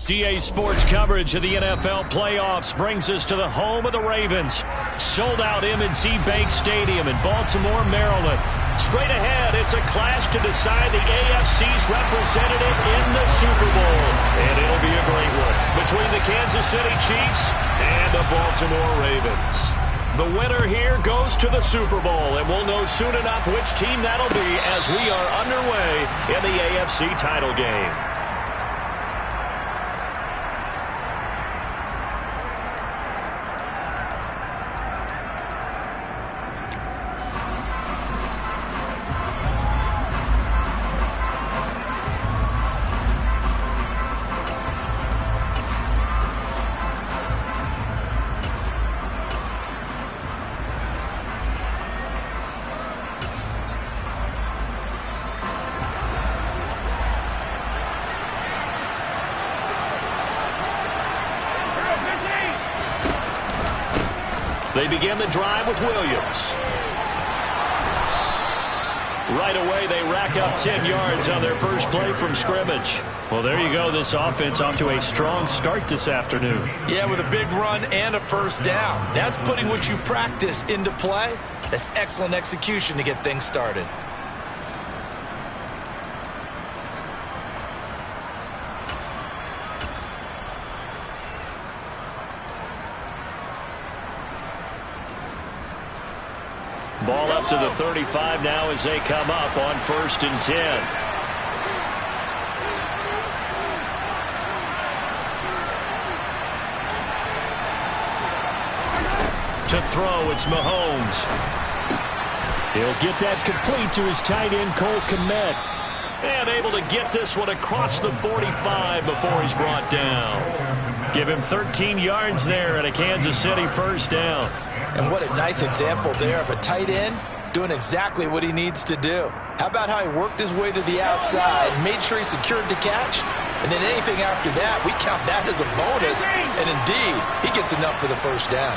GA Sports coverage of the NFL playoffs brings us to the home of the Ravens. Sold out M&T Bank Stadium in Baltimore, Maryland. Straight ahead, it's a clash to decide the AFC's representative in the Super Bowl. And it'll be a great one between the Kansas City Chiefs and the Baltimore Ravens. The winner here goes to the Super Bowl, and we'll know soon enough which team that'll be as we are underway in the AFC title game. They begin the drive with Williams. Right away, they rack up 10 yards on their first play from scrimmage. Well, there you go. This offense off to a strong start this afternoon. Yeah, with a big run and a first down. That's putting what you practice into play. That's excellent execution to get things started. Ball up to the 35 now as they come up on 1st and 10. To throw, it's Mahomes. He'll get that complete to his tight end, Cole Kmet. And able to get this one across the 45 before he's brought down. Give him 13 yards there and a Kansas City first down. And what a nice example there of a tight end doing exactly what he needs to do. How about how he worked his way to the outside, made sure he secured the catch, and then anything after that, we count that as a bonus. And indeed, he gets enough for the first down.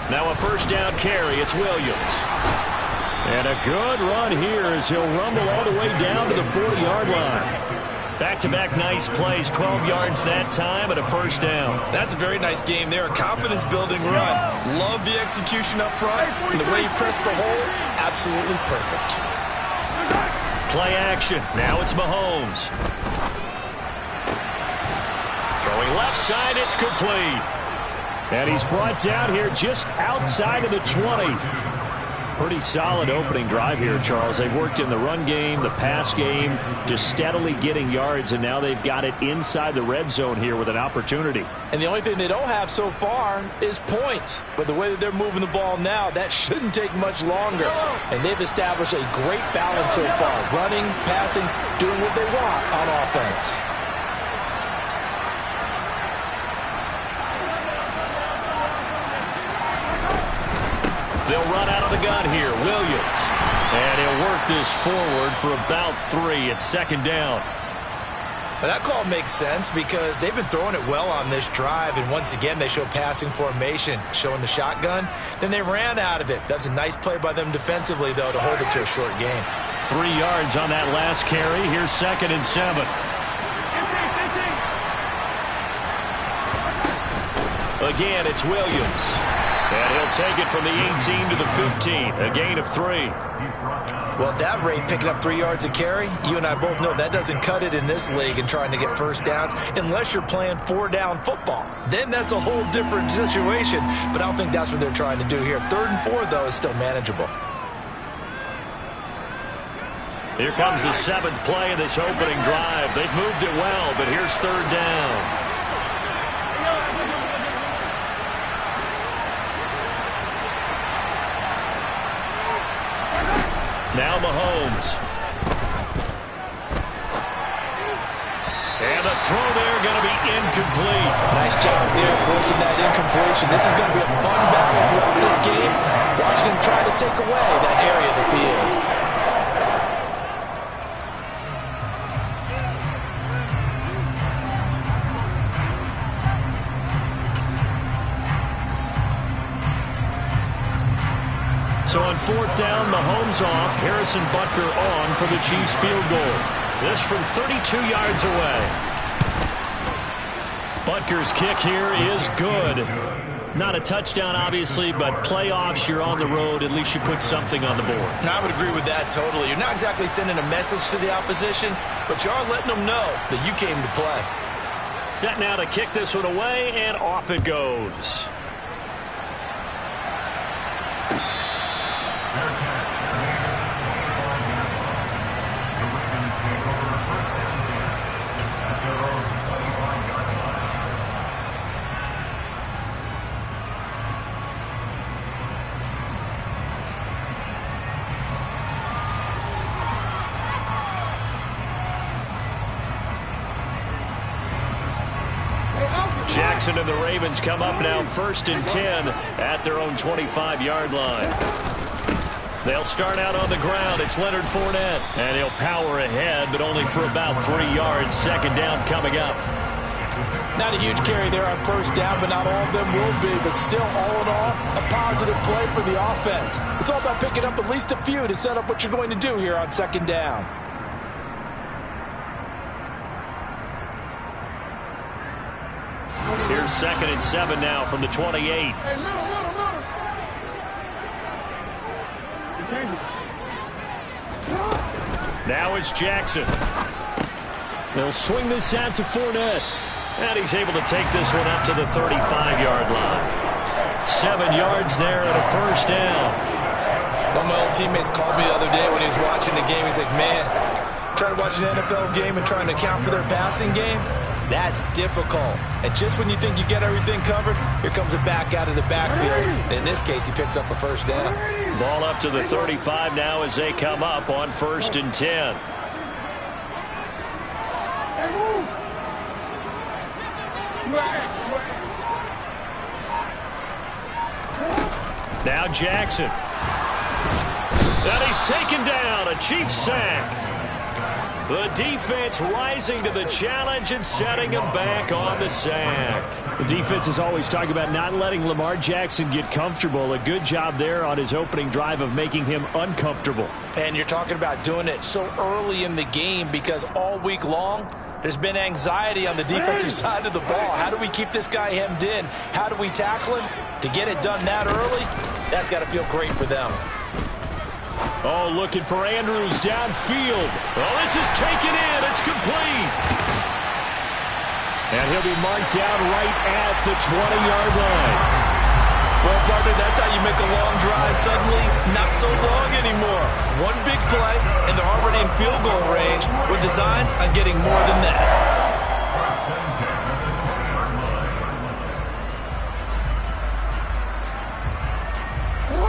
Now a first down carry. It's Williams. And a good run here as he'll rumble all the way down to the 40-yard line. Back-to-back nice plays, 12 yards that time and a first down. That's a very nice game there, a confidence-building run. Love the execution up front, and the way he pressed the hole, absolutely perfect. Play action. Now it's Mahomes. Throwing left side, it's complete. And he's brought down here just outside of the 20. Pretty solid opening drive here, Charles. They've worked in the run game, the pass game, just steadily getting yards, and now they've got it inside the red zone here with an opportunity. And the only thing they don't have so far is points. But the way that they're moving the ball now, that shouldn't take much longer. And they've established a great balance so far, running, passing, doing what they want on offense. They'll run out of the gun here. Williams. And he'll work this forward for about 3 at 2nd down. But that call makes sense because they've been throwing it well on this drive. And once again, they show passing formation, showing the shotgun. Then they ran out of it. That's a nice play by them defensively, though, to hold it to a short game. 3 yards on that last carry. Here's 2nd and 7. Again, it's Williams. And he'll take it from the 18 to the 15, a gain of 3. Well, at that rate, picking up 3 yards a carry, you and I both know that doesn't cut it in this league and trying to get first downs unless you're playing 4-down football. Then that's a whole different situation, but I don't think that's what they're trying to do here. 3rd and 4, though, is still manageable. Here comes the 7th play of this opening drive. They've moved it well, but here's 3rd down. Now Mahomes. And the throw there going to be incomplete. Nice job there forcing that incompletion. This is going to be a fun battle throughout this game. Washington trying to take away that area of the field. So on on fourth down. Mahomes off. Harrison Butker on for the Chiefs field goal. This from 32 yards away. Butker's kick here is good. Not a touchdown, obviously, but playoffs, you're on the road. At least you put something on the board. I would agree with that totally. You're not exactly sending a message to the opposition, but you are letting them know that you came to play. Set now to kick this one away, and off it goes. Jackson and the Ravens come up now 1st and 10 at their own 25-yard line. They'll start out on the ground. It's Leonard Fournette, and he'll power ahead, but only for about 3 yards. Second down coming up. Not a huge carry there on first down, but not all of them will be. But still, all in all, a positive play for the offense. It's all about picking up at least a few to set up what you're going to do here on second down. Here's 2nd and 7 now from the 28. Now it's Jackson. They'll swing this out to Fournette. And he's able to take this one up to the 35-yard line. 7 yards there and a first down. One of my old teammates called me the other day when he was watching the game. He's like, man, trying to watch an NFL game and trying to account for their passing game, that's difficult. And just when you think you get everything covered, here comes a back out of the backfield. In this case, he picks up a first down. Ball up to the 35 now as they come up on 1st and 10. Now Jackson. And he's taken down. A Chiefs sack. The defense rising to the challenge and setting him back on the sack. The defense is always talking about not letting Lamar Jackson get comfortable. A good job there on his opening drive of making him uncomfortable. And you're talking about doing it so early in the game because all week long, there's been anxiety on the defensive side of the ball. How do we keep this guy hemmed in? How do we tackle him? To get it done that early, that's got to feel great for them. Oh, looking for Andrews downfield. Oh, this is taken in. It's complete. And he'll be marked down right at the 20-yard line. Well, partner, that's how you make a long drive suddenly not so long anymore. One big play, and they're already in field goal range with designs on getting more than that.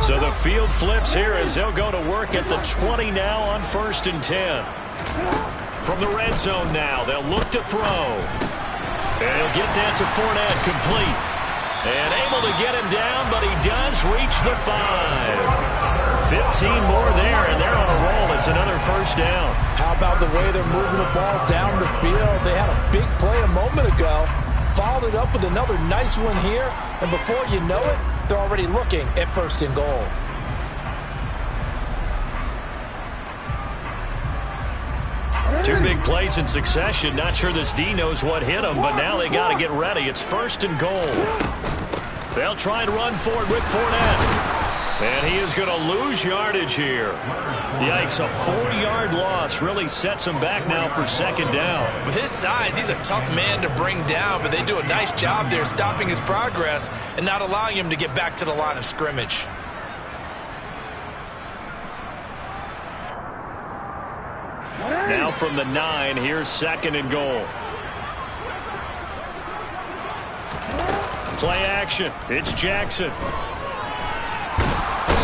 So the field flips here as they'll go to work at the 20 now on 1st and 10. From the red zone now, they'll look to throw. And he'll get that to Fournette, complete. And able to get him down, but he does reach the 5. 15 more there, and they're on a roll. It's another first down. How about the way they're moving the ball down the field? They had a big play a moment ago. Followed it up with another nice one here. And before you know it, they're already looking at 1st and goal. Two big plays in succession. Not sure this D knows what hit him, but now they got to get ready. It's 1st and goal. They'll try and run for it with Fournette. And he is going to lose yardage here. Yikes, a 4-yard loss really sets him back now for 2nd down. With his size, he's a tough man to bring down, but they do a nice job there stopping his progress and not allowing him to get back to the line of scrimmage. Now from the 9, here's 2nd and goal. Play action. It's Jackson.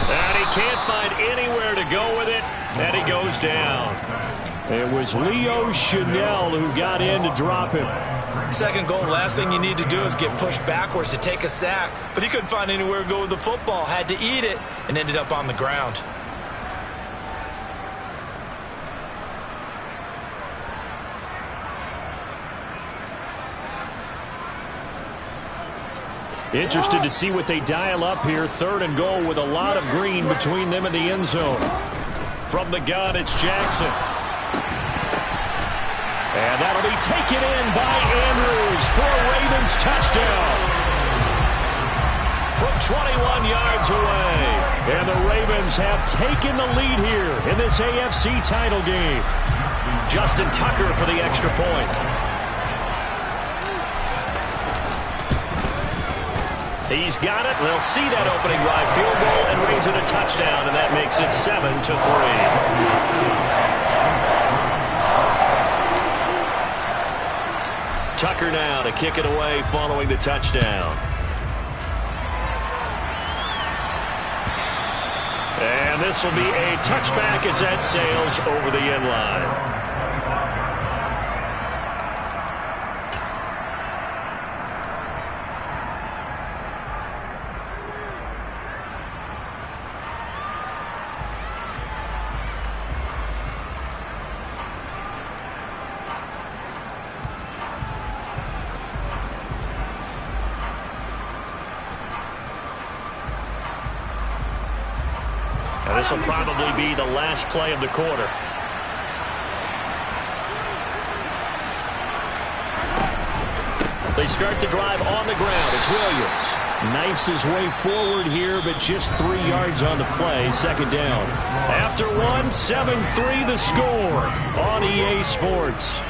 And he can't find anywhere to go with it, and he goes down. It was Leo Chanel who got in to drop him. 2nd goal, last thing you need to do is get pushed backwards to take a sack. But he couldn't find anywhere to go with the football, had to eat it, and ended up on the ground. Interested to see what they dial up here. 3rd and goal with a lot of green between them and the end zone. From the gun, it's Jackson. And that'll be taken in by Andrews for a Ravens touchdown. From 21 yards away. And the Ravens have taken the lead here in this AFC title game. Justin Tucker for the extra point. He's got it. They'll see that opening drive field goal and raise it a touchdown, and that makes it 7-3. Tucker now to kick it away following the touchdown. And this will be a touchback as that sails over the end line. This will probably be the last play of the quarter. They start the drive on the ground. It's Williams. Knifes his way forward here, but just 3 yards on the play. 2nd down. After 1, 7-3 the score on EA Sports.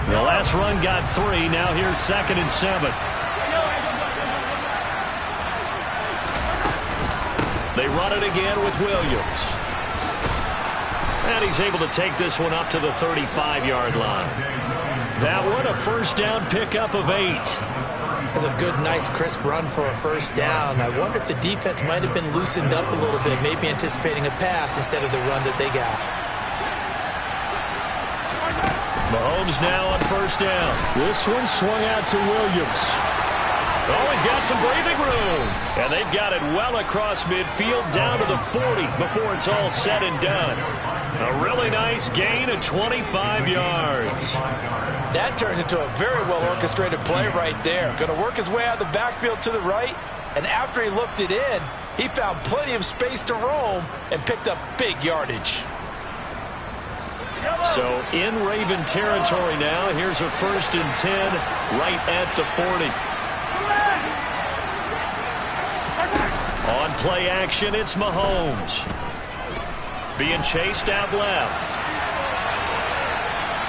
The last run got 3. Now here's 2nd and 7. They run it again with Williams. And he's able to take this one up to the 35-yard line. That one a 1st down pickup of 8. That's a good, nice, crisp run for a 1st down. I wonder if the defense might have been loosened up a little bit, maybe anticipating a pass instead of the run that they got. Mahomes now on 1st down. This one swung out to Williams. Oh, he's got some breathing room. And they've got it well across midfield down to the 40 before it's all said and done. A really nice gain of 25 yards. That turns into a very well-orchestrated play right there. Going to work his way out of the backfield to the right. And after he looked it in, he found plenty of space to roam and picked up big yardage. So in Raven territory now. Here's a 1st and 10 right at the 40. On play action, it's Mahomes. Being chased out left.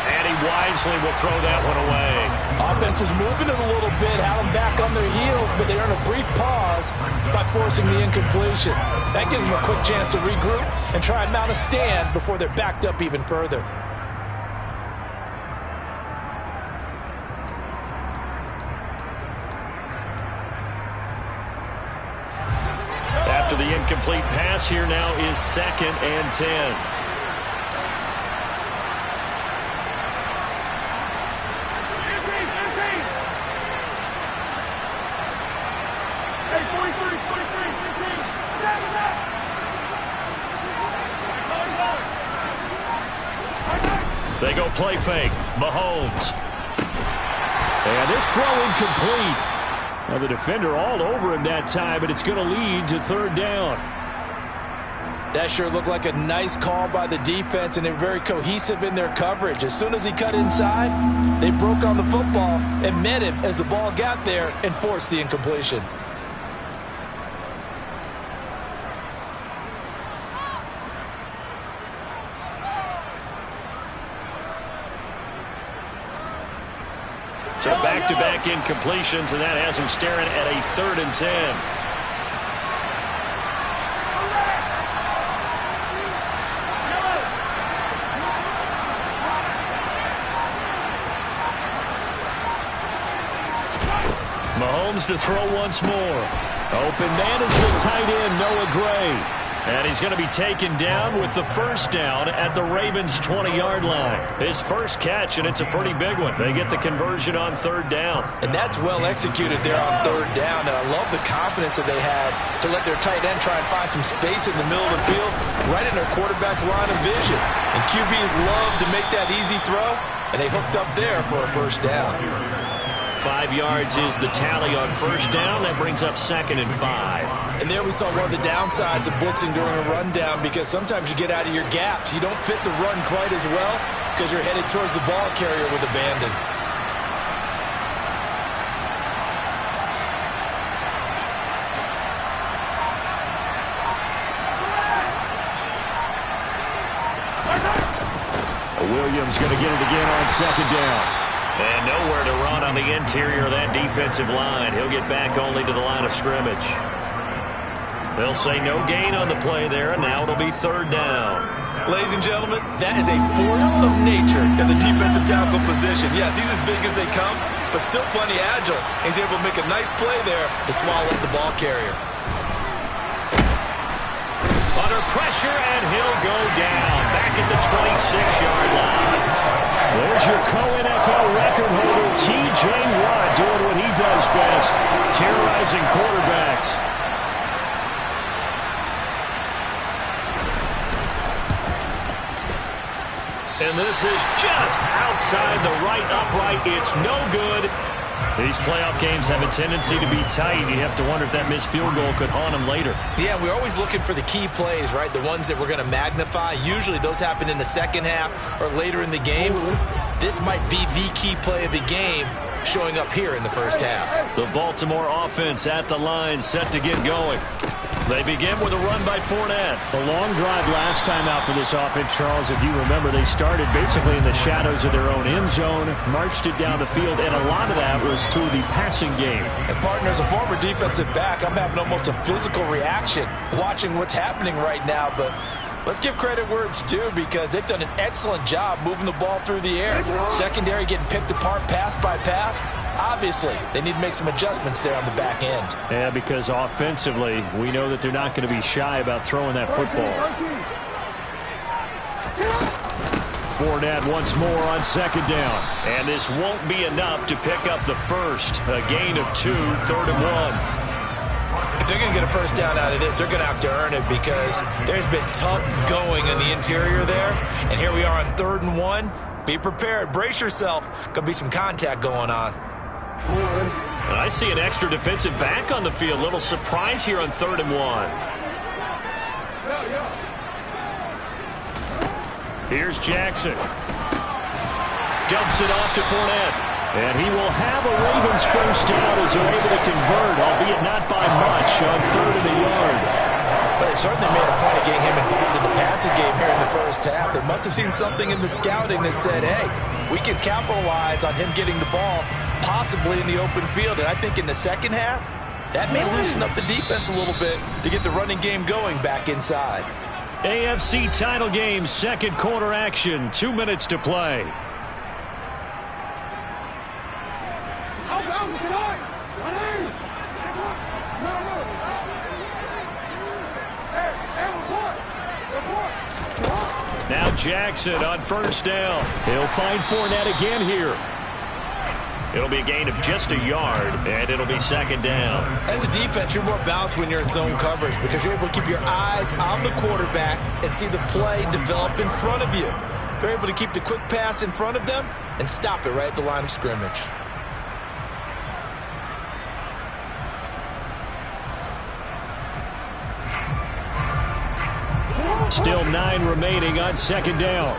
And he wisely will throw that one away. Offense was moving it a little bit, had them back on their heels, but they earned a brief pause by forcing the incompletion. That gives them a quick chance to regroup and try and mount a stand before they're backed up even further. After the incomplete pass, here now is 2nd and 10. They go play fake. Mahomes. And this throw incomplete. Now the defender all over him that time, but it's going to lead to 3rd down. That sure looked like a nice call by the defense, and they're very cohesive in their coverage. As soon as he cut inside, they broke on the football and met him as the ball got there and forced the incompletion. So back-to-back incompletions, and that has him staring at a 3rd and 10. Mahomes to throw once more. Open man is the tight end, Noah Gray. And he's going to be taken down with the first down at the Ravens' 20-yard line. His first catch, and it's a pretty big one. They get the conversion on third down. And that's well executed there on third down. And I love the confidence that they had to let their tight end try and find some space in the middle of the field, right in their quarterback's line of vision. And QBs love to make that easy throw, and they hooked up there for a first down. 5 yards is the tally on first down. That brings up 2nd and 5. And there we saw one of the downsides of blitzing during a rundown, because sometimes you get out of your gaps. You don't fit the run quite as well because you're headed towards the ball carrier with abandon. Williams going to get it again on 2nd down. And nowhere to run on the interior of that defensive line. He'll get back only to the line of scrimmage. They'll say no gain on the play there, and now it'll be 3rd down. Ladies and gentlemen, that is a force of nature in the defensive tackle position. Yes, he's as big as they come, but still plenty agile. He's able to make a nice play there to swallow up the ball carrier. Under pressure, and he'll go down back at the 26-yard line. There's your co-NFL record holder, T.J. Watt, doing what he does best, terrorizing quarterbacks. And this is just outside the right upright. It's no good. These playoff games have a tendency to be tight. You have to wonder if that missed field goal could haunt them later. Yeah, we're always looking for the key plays, right? The ones that we're going to magnify. Usually those happen in the second half or later in the game. This might be the key play of the game showing up here in the first half. The Baltimore offense at the line, set to get going. They begin with a run by Fournette. The long drive last time out for this offense, Charles, if you remember, they started basically in the shadows of their own end zone, marched it down the field, and a lot of that was through the passing game. And, partner, as a former defensive back, I'm having almost a physical reaction watching what's happening right now, but let's give credit where it's due, because they've done an excellent job moving the ball through the air. Secondary getting picked apart pass by pass. Obviously, they need to make some adjustments there on the back end. Yeah, because offensively, we know that they're not going to be shy about throwing that football. Fournette once more on 2nd down. And this won't be enough to pick up the first. A gain of 2, 3rd and 1. If they're going to get a first down out of this, they're going to have to earn it, because there's been tough going in the interior there. And here we are on 3rd and 1. Be prepared. Brace yourself. Going to be some contact going on. And I see an extra defensive back on the field. Little surprise here on 3rd and 1. Here's Jackson. Dumps it off to Fournette. And he will have a Ravens first down as they're able to convert, albeit not by much, on 3rd and a yard. But they certainly made a point of getting him involved in the passing game here in the first half. They must have seen something in the scouting that said, hey, we can capitalize on him getting the ball possibly in the open field. And I think in the second half, that may loosen up the defense a little bit to get the running game going back inside. AFC title game, 2nd quarter action, 2 minutes to play. Now Jackson on first down. He'll find Fournette again here. It'll be a gain of just a yard, and it'll be 2nd down. As a defense, you're more balanced when you're in zone coverage, because you're able to keep your eyes on the quarterback and see the play develop in front of you. They're able to keep the quick pass in front of them and stop it right at the line of scrimmage. Still 9 remaining on 2nd down.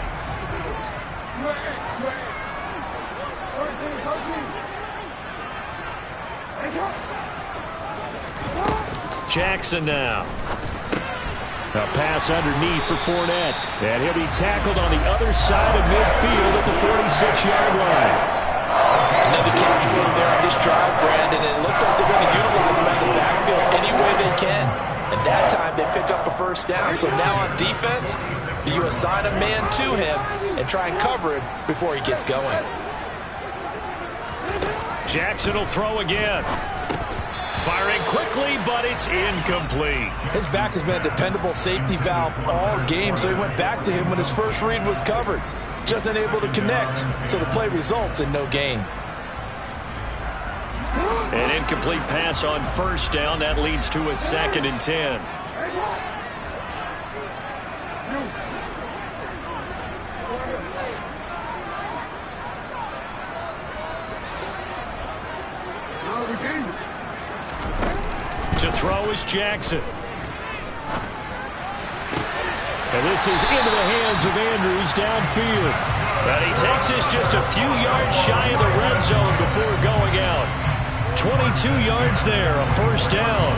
Jackson now. A pass underneath for Fournette. And he'll be tackled on the other side of midfield at the 46-yard line. Another catch for him there on this drive, Brandon, and it looks like they're going to utilize him out of the backfield any way they can. And that time they pick up a first down. So now on defense, do you assign a man to him and try and cover him before he gets going? Jackson will throw again. Firing quickly, but it's incomplete. His back has been a dependable safety valve all game, so he went back to him when his first read was covered. Just unable to connect, so the play results in no gain. An incomplete pass on first down. That leads to a 2nd and 10. To throw is Jackson. And this is into the hands of Andrews downfield. But he takes this just a few yards shy of the red zone before going out. 22 yards there, a first down.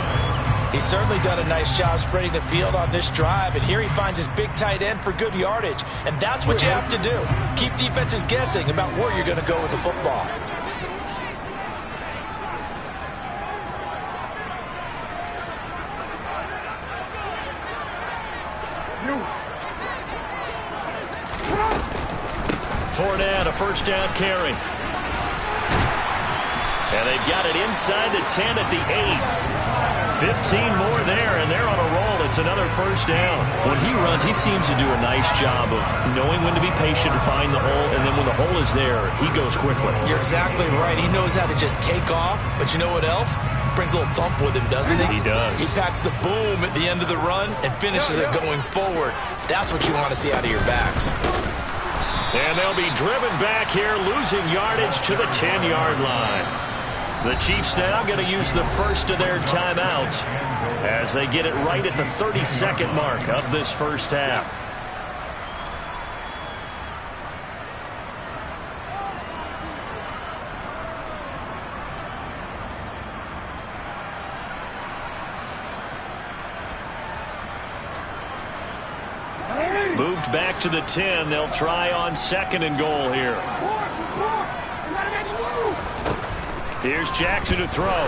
He's certainly done a nice job spreading the field on this drive, and here he finds his big tight end for good yardage. And that's what you have to do. Keep defenses guessing about where you're going to go with the football. Fournette, a first down carry. And they've got it inside the 10 at the 8. 15 more there, and they're on a roll. It's another first down. When he runs, he seems to do a nice job of knowing when to be patient and find the hole, and then when the hole is there, he goes quickly. You're exactly right. He knows how to just take off, but you know what else? Brings a little thump with him, doesn't he? He does. He packs the boom at the end of the run and finishes it going forward. That's what you want to see out of your backs. And they'll be driven back here, losing yardage to the 10-yard line. The Chiefs now going to use the first of their timeouts as they get it right at the 32nd mark of this first half. Moved back to the 10. They'll try on 2nd and goal here. Here's Jackson to throw.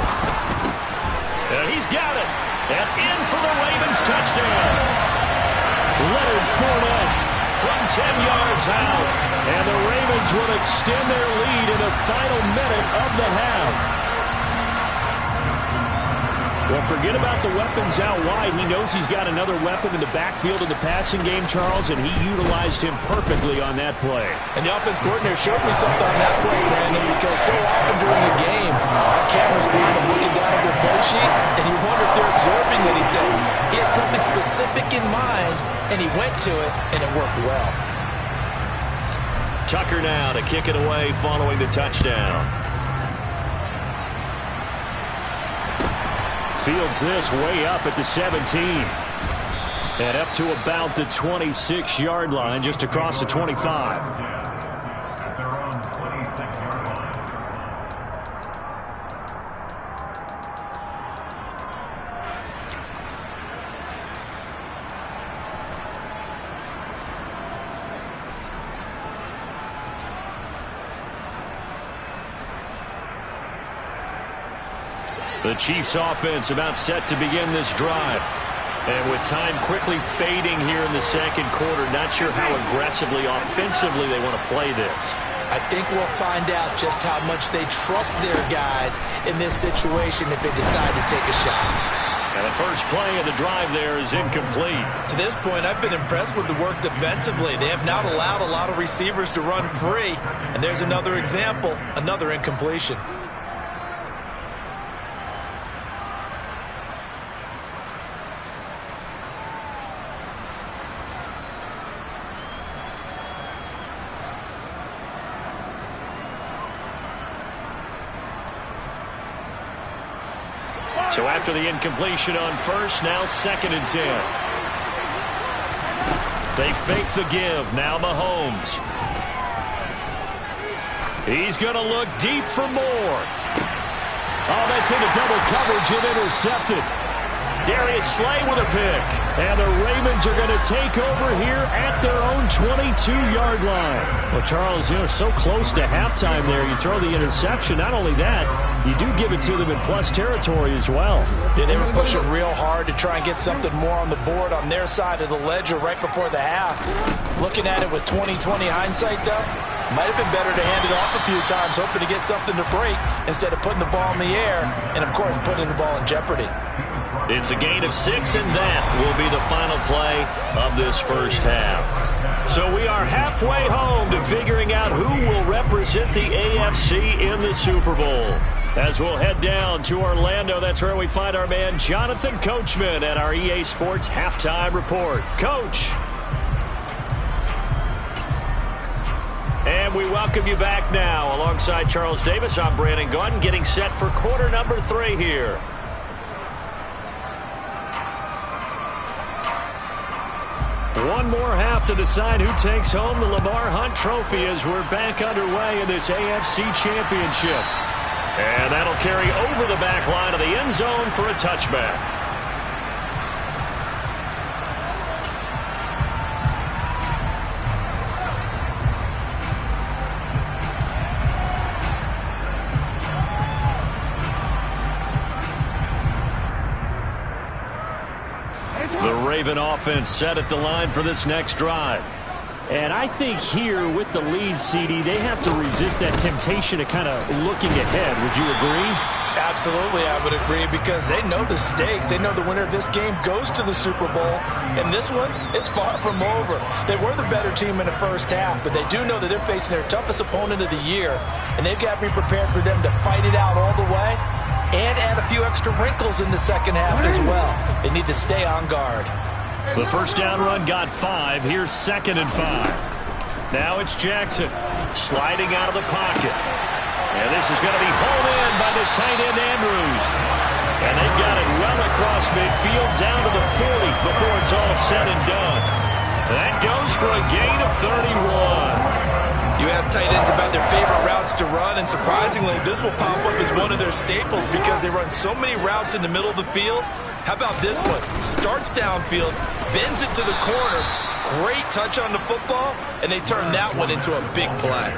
And he's got it. And in for the Ravens touchdown. Leonard Fournette from 10 yards out. And the Ravens will extend their lead in the final minute of the half. Well, forget about the weapons out wide. He knows he's got another weapon in the backfield in the passing game, Charles, and he utilized him perfectly on that play. And the offense coordinator showed me something on that play, Brandon, because so often during a game, our cameras find them looking down at their play sheets, and you wonder if they're observing anything. He had something specific in mind, and he went to it, and it worked well. Tucker now to kick it away following the touchdown. Fields this way up at the 17. And up to about the 26-yard line, just across the 25. The Chiefs offense about set to begin this drive. And with time quickly fading here in the second quarter, not sure how aggressively, offensively they want to play this. I think we'll find out just how much they trust their guys in this situation if they decide to take a shot. And the first play of the drive there is incomplete. To this point, I've been impressed with the work defensively. They have not allowed a lot of receivers to run free. And there's another example, another incompletion. So after the incompletion on first, now 2nd and 10. They fake the give. Now Mahomes. He's going to look deep for more. Oh, that's into double coverage and intercepted. Darius Slay with a pick. And the Ravens are going to take over here at their own 22-yard line. Well, Charles, so close to halftime there. You throw the interception. Not only that, you do give it to them in plus territory as well. Yeah, they were pushing real hard to try and get something more on the board on their side of the ledger right before the half. Looking at it with 20/20 hindsight, though, Might have been better to hand it off a few times, hoping to get something to break instead of putting the ball in the air and, of course, putting the ball in jeopardy. It's a gain of 6, and that will be the final play of this first half. So we are halfway home to figuring out who will represent the AFC in the Super Bowl. As we'll head down to Orlando, that's where we find our man Jonathan Coachman at our EA Sports Halftime Report. Coach. And we welcome you back now. Alongside Charles Davis, I'm Brandon Gaudin, getting set for quarter number 3 here. One more half to decide who takes home the Lamar Hunt Trophy as we're back underway in this AFC Championship. And that'll carry over the back line of the end zone for a touchback. The Raven offense set at the line for this next drive. And I think here with the lead, CD, they have to resist that temptation of kind of looking ahead. Would you agree? Absolutely, I would agree, because they know the stakes. They know the winner of this game goes to the Super Bowl. And this one, it's far from over. They were the better team in the first half, but they do know that they're facing their toughest opponent of the year. And they've got to be prepared for them to fight it out all the way and add a few extra wrinkles in the second half as well. They need to stay on guard. The first down run got 5. Here's 2nd and 5. Now it's Jackson sliding out of the pocket. And this is going to be hauled in by the tight end Andrews. And they've got it well across midfield down to the 40 before it's all said and done. That goes for a gain of 31. You ask tight ends about their favorite routes to run, and surprisingly, this will pop up as one of their staples because they run so many routes in the middle of the field. How about this one? Starts downfield, bends it to the corner, great touch on the football, and they turn that one into a big play.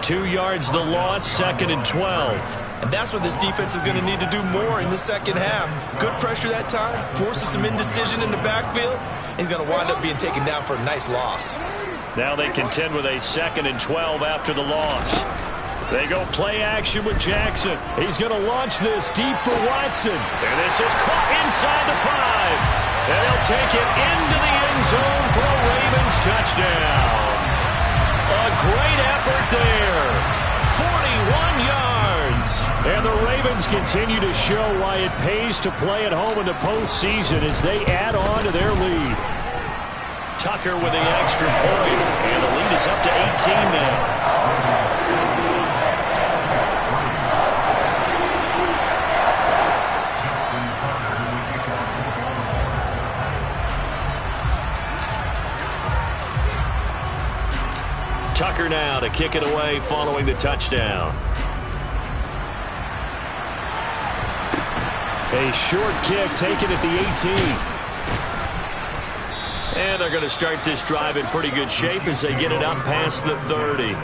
2 yards the loss, 2nd and 12. And that's what this defense is going to need to do more in the second half. Good pressure that time, forces some indecision in the backfield. He's going to wind up being taken down for a nice loss. Now they contend with a 2nd and 12 after the loss. They go play action with Jackson. He's going to launch this deep for Watson. And this is caught inside the 5. And they'll take it into the end zone for a Ravens touchdown. A great effort there. 41 yards. And the Ravens continue to show why it pays to play at home in the postseason as they add on to their lead. Tucker with the extra point, and the lead is up to 18 now. Tucker now to kick it away following the touchdown. A short kick taken at the 18. And they're going to start this drive in pretty good shape as they get it up past the 30.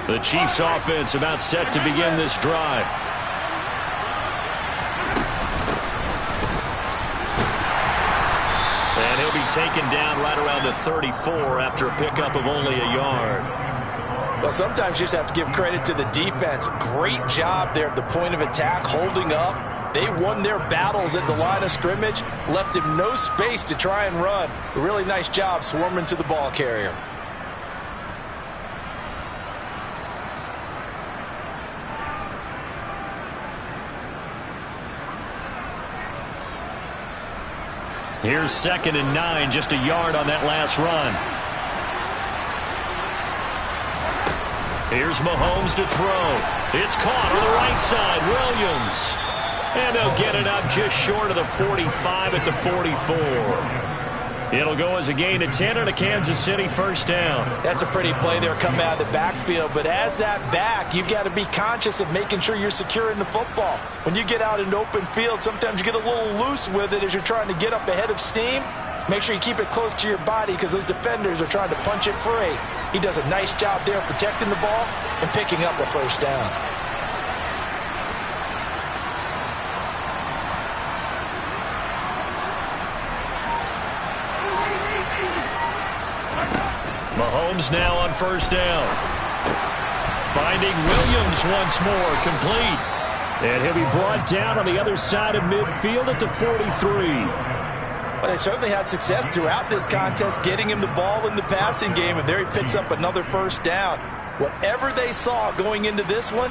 The Chiefs offense about set to begin this drive. And he'll be taken down right around the 34 after a pickup of only a yard. Well, sometimes you just have to give credit to the defense. Great job there at the point of attack, holding up. They won their battles at the line of scrimmage, left him no space to try and run. A really nice job swarming to the ball carrier. Here's 2nd and 9, just a yard on that last run. Here's Mahomes to throw. It's caught on the right side, Williams. And they'll get it up just short of the 45 at the 44. It'll go as a gain of 10 and a Kansas City first down. That's a pretty play there coming out of the backfield. But as that back, you've got to be conscious of making sure you're securing the football. When you get out in open field, sometimes you get a little loose with it as you're trying to get up ahead of steam. Make sure you keep it close to your body because those defenders are trying to punch it free. He does a nice job there protecting the ball and picking up a first down. Mahomes now on first down. Finding Williams once more, complete. And he'll be brought down on the other side of midfield at the 43. Well, they certainly had success throughout this contest getting him the ball in the passing game, and there he picks up another first down. Whatever they saw going into this one,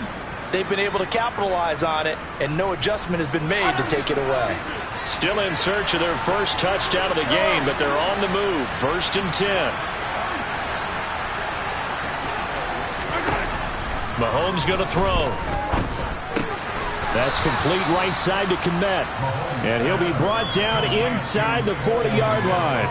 they've been able to capitalize on it, and no adjustment has been made to take it away. Still in search of their first touchdown of the game, but they're on the move. First and 10. Mahomes going to throw. That's complete right side to Kmet. And he'll be brought down inside the 40-yard line.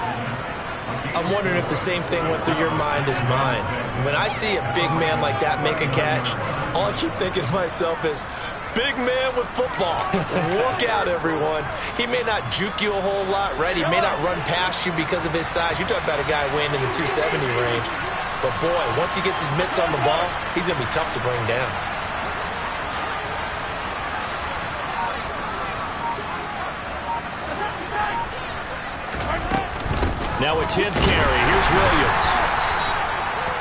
I'm wondering if the same thing went through your mind as mine. When I see a big man like that make a catch, all I keep thinking to myself is, big man with football. Look out, everyone. He may not juke you a whole lot, right? He may not run past you because of his size. You're talking about a guy weighing in the 270 range. But, boy, once he gets his mitts on the ball, he's going to be tough to bring down. Now a 10th carry. Here's Williams.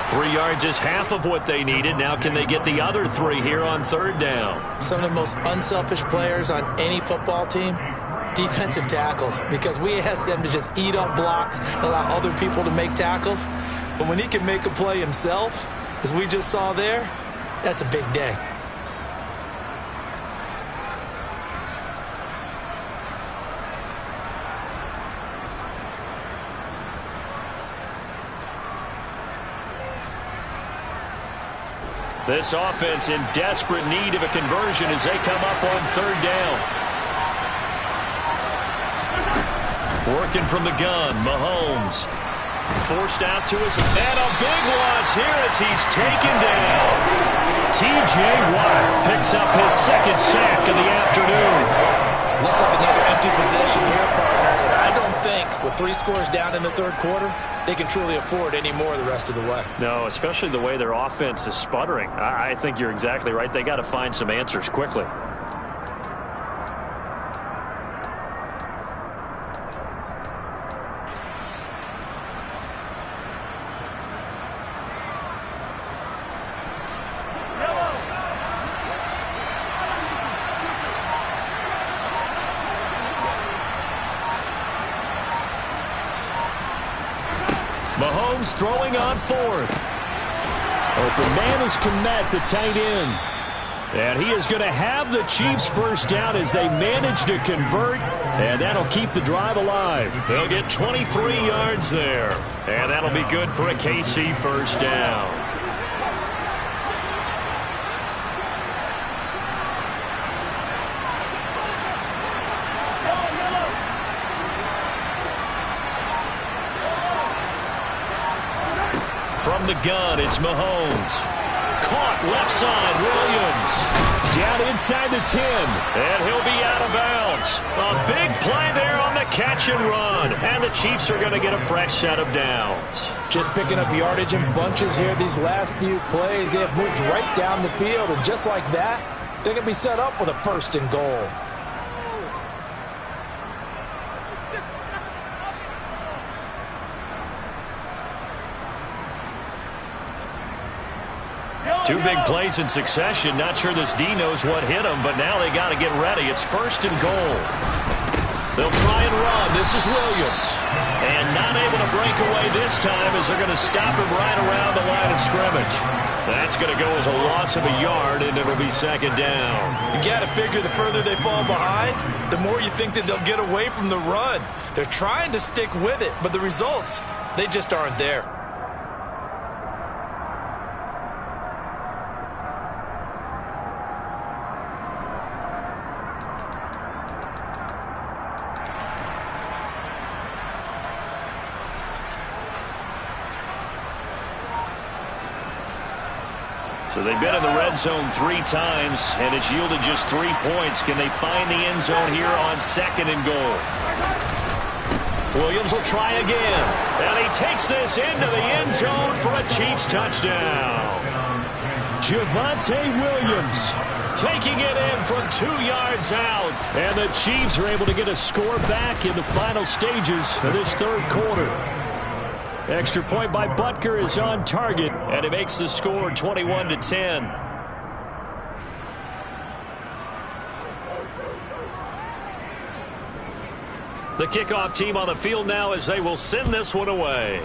3 yards is half of what they needed. Now can they get the other 3 here on third down? Some of the most unselfish players on any football team, defensive tackles, because we ask them to just eat up blocks and allow other people to make tackles. But when he can make a play himself, as we just saw there, that's a big day. This offense in desperate need of a conversion as they come up on third down. Working from the gun, Mahomes. Forced out to his, and a big loss here as he's taken down. T.J. Watt picks up his second sack of the afternoon. Looks like another empty possession here, partner. And I don't think, with 3 scores down in the third quarter, they can truly afford any more the rest of the way. No, especially the way their offense is sputtering. I think you're exactly right. They got to find some answers quickly. Mahomes throwing on fourth. Open man is Kmet, the tight end. And he is going to have the Chiefs first down as they manage to convert. And that'll keep the drive alive. They'll get 23 yards there. And that'll be good for a KC first down. From the gun, it's Mahomes. Caught left side, Williams. Down inside the 10. And he'll be out of bounds. A big play there on the catch and run. And the Chiefs are going to get a fresh set of downs. Just picking up yardage in bunches here these last few plays. They have moved right down the field. And just like that, they're going to be set up with a first and goal. Two big plays in succession. Not sure this D knows what hit him, but now they got to get ready. It's first and goal. They'll try and run. This is Williams. And not able to break away this time as they're going to stop him right around the line of scrimmage. That's going to go as a loss of a yard, and it'll be second down. You got to figure the further they fall behind, the more you think that they'll get away from the run. They're trying to stick with it, but the results, they just aren't there. So they've been in the red zone 3 times, and it's yielded just 3 points. Can they find the end zone here on 2nd and goal? Williams will try again, and he takes this into the end zone for a Chiefs touchdown. Javonte Williams taking it in from 2 yards out, and the Chiefs are able to get a score back in the final stages of this 3rd quarter. Extra point by Butker is on target, and it makes the score 21-10. The kickoff team on the field now as they will send this one away.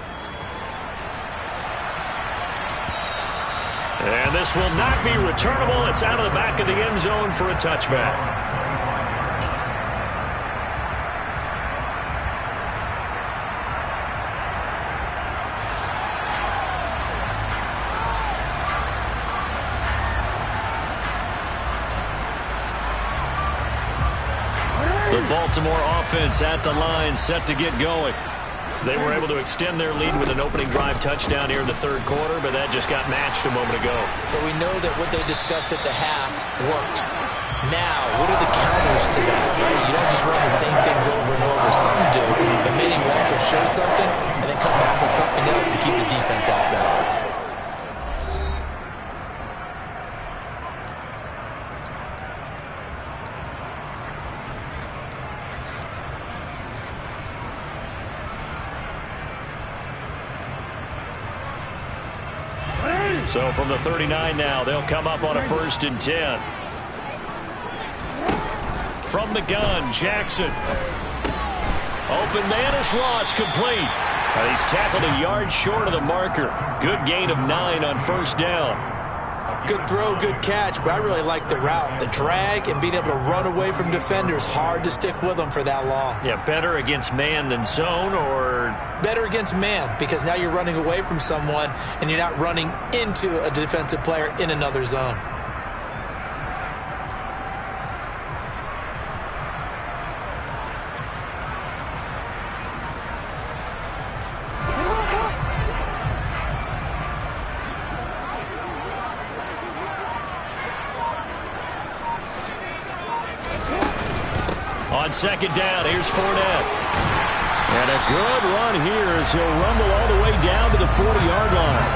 And this will not be returnable. It's out of the back of the end zone for a touchback. The Baltimore offense at the line, set to get going. They were able to extend their lead with an opening drive touchdown here in the 3rd quarter, but that just got matched a moment ago. So we know that what they discussed at the half worked. Now, what are the counters to that, right? You don't just run the same things over and over. Some do, but many will also show something and then come back with something else to keep the defense off balance. So from the 39 now, they'll come up on a 1st and 10. From the gun, Jackson. Open man is lost, complete. And he's tackled a yard short of the marker. Good gain of 9 on 1st down. Good throw, good catch, but I really like the route. The drag and being able to run away from defenders, hard to stick with them for that long. Yeah, better against man than zone, or? Better against man, because now you're running away from someone and you're not running into a defensive player in another zone. On 2nd down, here's Fournette. And a good run here as he'll rumble all the way down to the 40-yard line.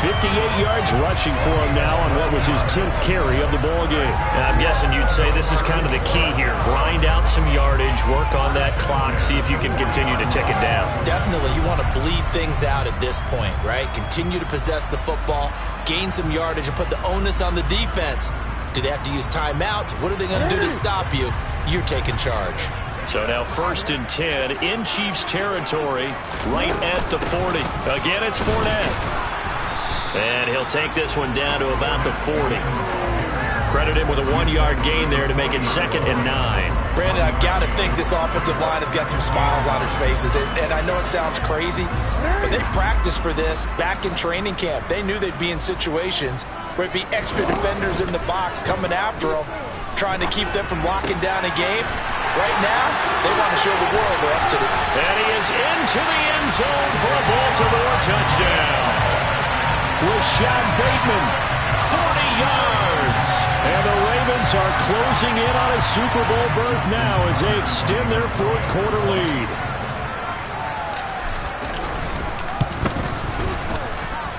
58 yards rushing for him now on what was his 10th carry of the ball game. And I'm guessing you'd say this is kind of the key here. Grind out some yardage, work on that clock, see if you can continue to tick it down. Definitely, you want to bleed things out at this point, right? Continue to possess the football, gain some yardage, and put the onus on the defense. Do they have to use timeouts? What are they going to do to stop you? You're taking charge. So now 1st and 10 in Chiefs territory, right at the 40. Again, it's Fournette. And he'll take this one down to about the 40. Credit him with a 1-yard gain there to make it 2nd and 9. Brandon, I've got to think this offensive line has got some smiles on its faces. And I know it sounds crazy, but they practiced for this back in training camp. They knew they'd be in situations where it'd be extra defenders in the box coming after them, trying to keep them from locking down a game. Right now, they want to show the world they're up to it. And he is into the end zone for a Baltimore touchdown. Rashad Bateman, 40 yards. And the Ravens are closing in on a Super Bowl berth now as they extend their 4th quarter lead.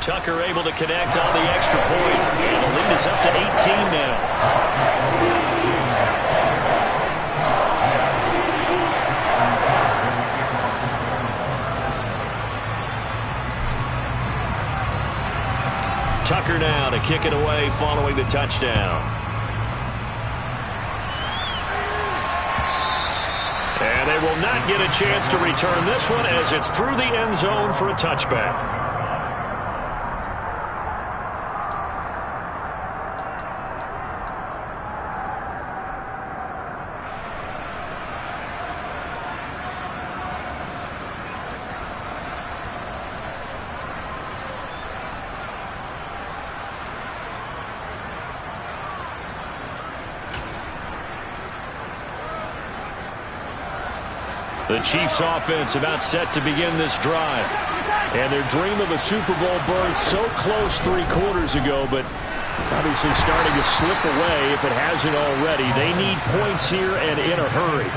Tucker able to connect on the extra point. And the lead is up to 18 now. Tucker now to kick it away following the touchdown. And they will not get a chance to return this one as it's through the end zone for a touchback. The Chiefs offense about set to begin this drive. And their dream of a Super Bowl berth so close 3 quarters ago, but Obviously starting to slip away if it hasn't already. They need points here and in a hurry.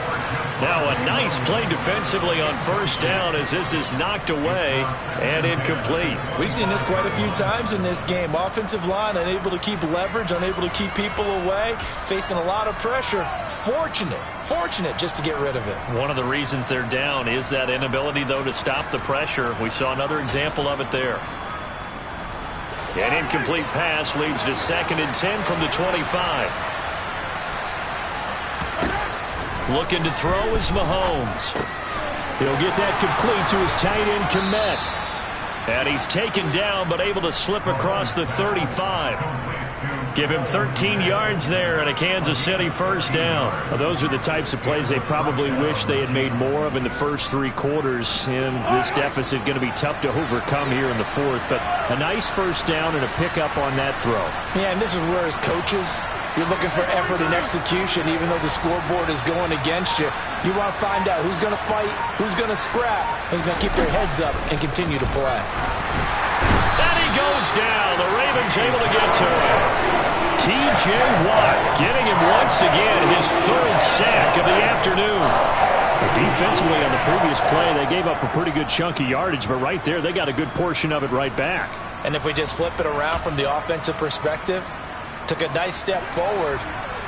Now a nice play defensively on first down as this is knocked away and incomplete. We've seen this quite a few times in this game. Offensive line unable to keep leverage, unable to keep people away, facing a lot of pressure. Fortunate just to get rid of it. One of the reasons they're down is that inability, though, to stop the pressure. We saw another example of it there. An incomplete pass leads to 2nd and 10 from the 25. Looking to throw is Mahomes. He'll get that complete to his tight end, Kmet. And he's taken down but able to slip across the 35. Give him 13 yards there and a Kansas City first down. Well, those are the types of plays they probably wish they had made more of in the first 3 quarters. And this deficit going to be tough to overcome here in the 4th. But a nice first down and a pickup on that throw. Yeah, and this is where as coaches, you're looking for effort and execution, even though the scoreboard is going against you. You want to find out who's going to fight, who's going to scrap, who's going to keep their heads up and continue to play. And he goes down. The Ravens able to get to him. T.J. Watt getting him once again, his 3rd sack of the afternoon. Defensively on the previous play, they gave up a pretty good chunk of yardage, but right there, they got a good portion of it right back. And if we just flip it around from the offensive perspective, took a nice step forward,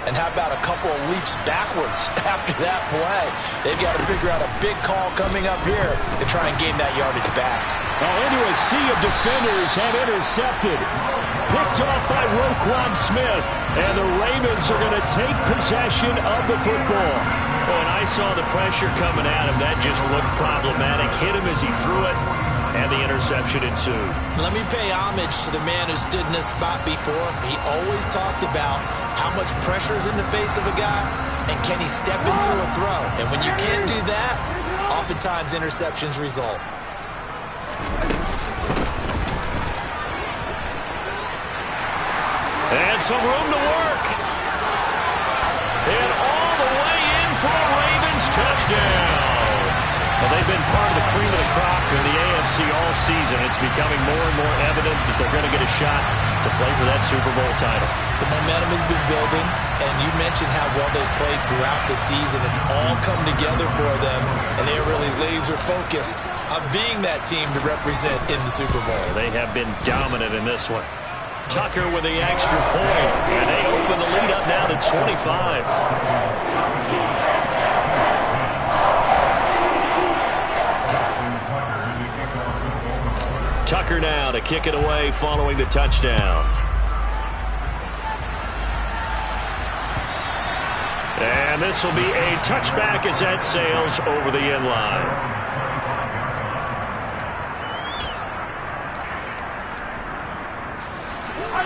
and how about a couple of leaps backwards after that play? They've got to figure out a big call coming up here to try and gain that yardage back. Into a sea of defenders and intercepted. Picked off by Roquan Smith. And the Ravens are going to take possession of the football. Well, and I saw the pressure coming at him. That just looked problematic. Hit him as he threw it. And the interception ensued. Let me pay homage to the man who stood in this spot before. He always talked about how much pressure is in the face of a guy and can he step into a throw. And when you can't do that, oftentimes interceptions result. And some room to work. And all the way in for a Ravens touchdown. Well, they've been part of the cream of the crop in the AFC all season. It's becoming more and more evident that they're going to get a shot to play for that Super Bowl title. The momentum has been building, and you mentioned how well they've played throughout the season. It's all come together for them, and they're really laser-focused on being that team to represent in the Super Bowl. They have been dominant in this one. Tucker with the extra point, and they open the lead up now to 25. Tucker now to kick it away following the touchdown. And this will be a touchback as that sails over the end line.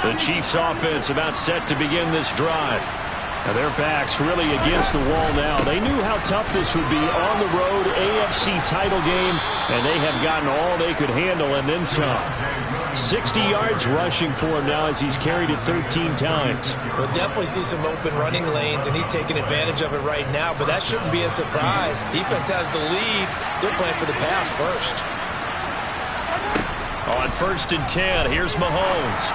The Chiefs offense about set to begin this drive. Now their backs really against the wall now. They knew how tough this would be on the road, AFC title game, and they have gotten all they could handle and then some. 60 yards rushing for him now as he's carried it 13 times. We'll definitely see some open running lanes, and he's taking advantage of it right now, but that shouldn't be a surprise. Defense has the lead. They're playing for the pass first. On 1st and 10, here's Mahomes.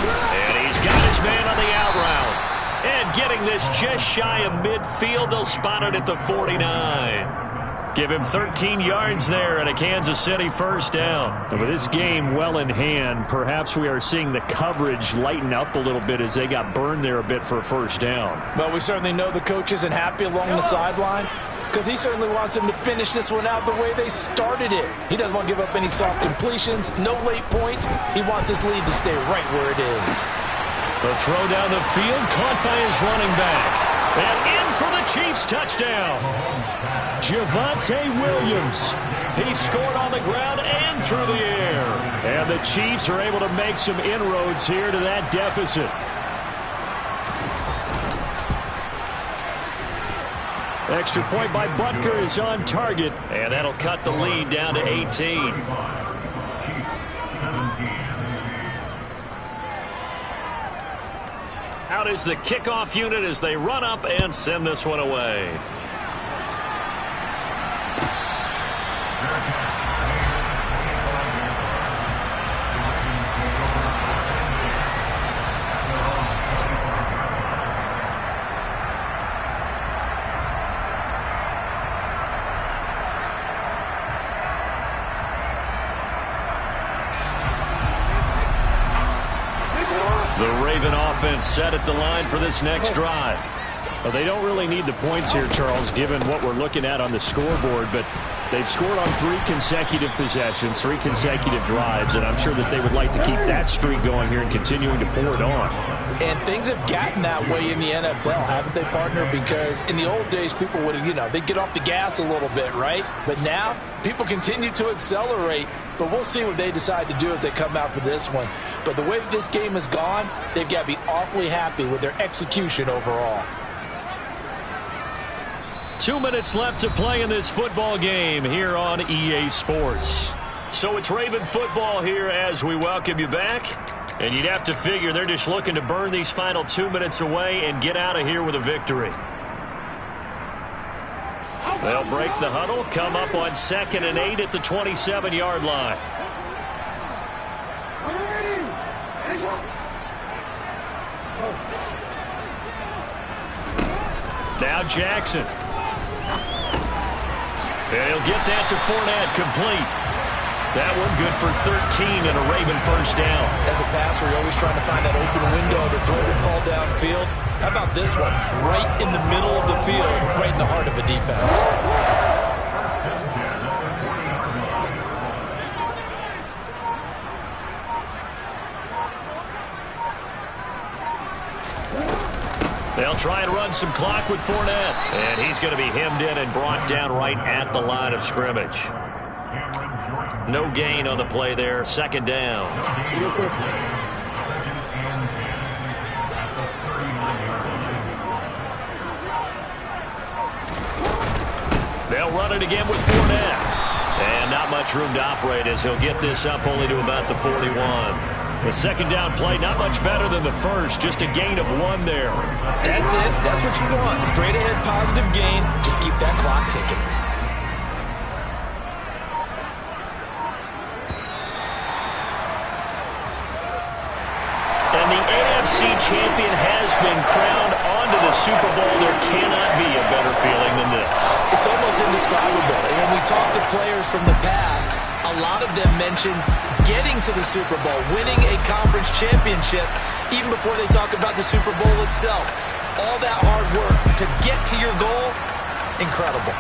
And he's got his man on the out route. And getting this just shy of midfield, they'll spot it at the 49. Give him 13 yards there and a Kansas City first down. With this game well in hand, perhaps we are seeing the coverage lighten up a little bit as they got burned there a bit for a first down. Well, we certainly know the coach isn't happy along the sideline because he certainly wants them to finish this one out the way they started it. He doesn't want to give up any soft completions, no late points. He wants his lead to stay right where it is. The throw down the field caught by his running back. And in for the Chiefs touchdown. Javonte Williams. He scored on the ground and through the air. And the Chiefs are able to make some inroads here to that deficit. Extra point by Butker is on target. And that'll cut the lead down to 18. Out is the kickoff unit as they run up and send this one away. The Raven offense set at the line for this next drive. Well, they don't really need the points here, Charles, given what we're looking at on the scoreboard, but they've scored on 3 consecutive possessions, 3 consecutive drives, and I'm sure that they would like to keep that streak going here and continuing to pour it on. And things have gotten that way in the NFL, haven't they, partner? Because in the old days, people would, they'd get off the gas a little bit, right? But now, people continue to accelerate, but we'll see what they decide to do as they come out for this one. But the way that this game has gone, they've got to be awfully happy with their execution overall. 2 minutes left to play in this football game here on EA Sports. So it's Raven football here as we welcome you back. And you'd have to figure they're just looking to burn these final 2 minutes away and get out of here with a victory. They'll break the huddle, come up on 2nd and 8 at the 27-yard line. Now Jackson. And he'll get that to Fournette, complete. That one good for 13 and a Raven first down. As a passer, you're always trying to find that open window to throw the ball downfield. How about this one? Right in the middle of the field, right in the heart of the defense. They'll try and run some clock with Fournette. And he's going to be hemmed in and brought down right at the line of scrimmage. No gain on the play there. 2nd down. They'll run it again with Fournette. And not much room to operate as he'll get this up only to about the 41. The 2nd down play, not much better than the first. Just a gain of 1 there. That's it. That's what you want. Straight ahead positive gain. Just keep that clock ticking. And the AFC champion has been crowned onto the Super Bowl. There cannot be a better feeling than this. It's almost indescribable. And when we talk to players from the past, a lot of them mention getting to the Super Bowl, winning a conference championship, even before they talk about the Super Bowl itself. All that hard work to get to your goal, incredible.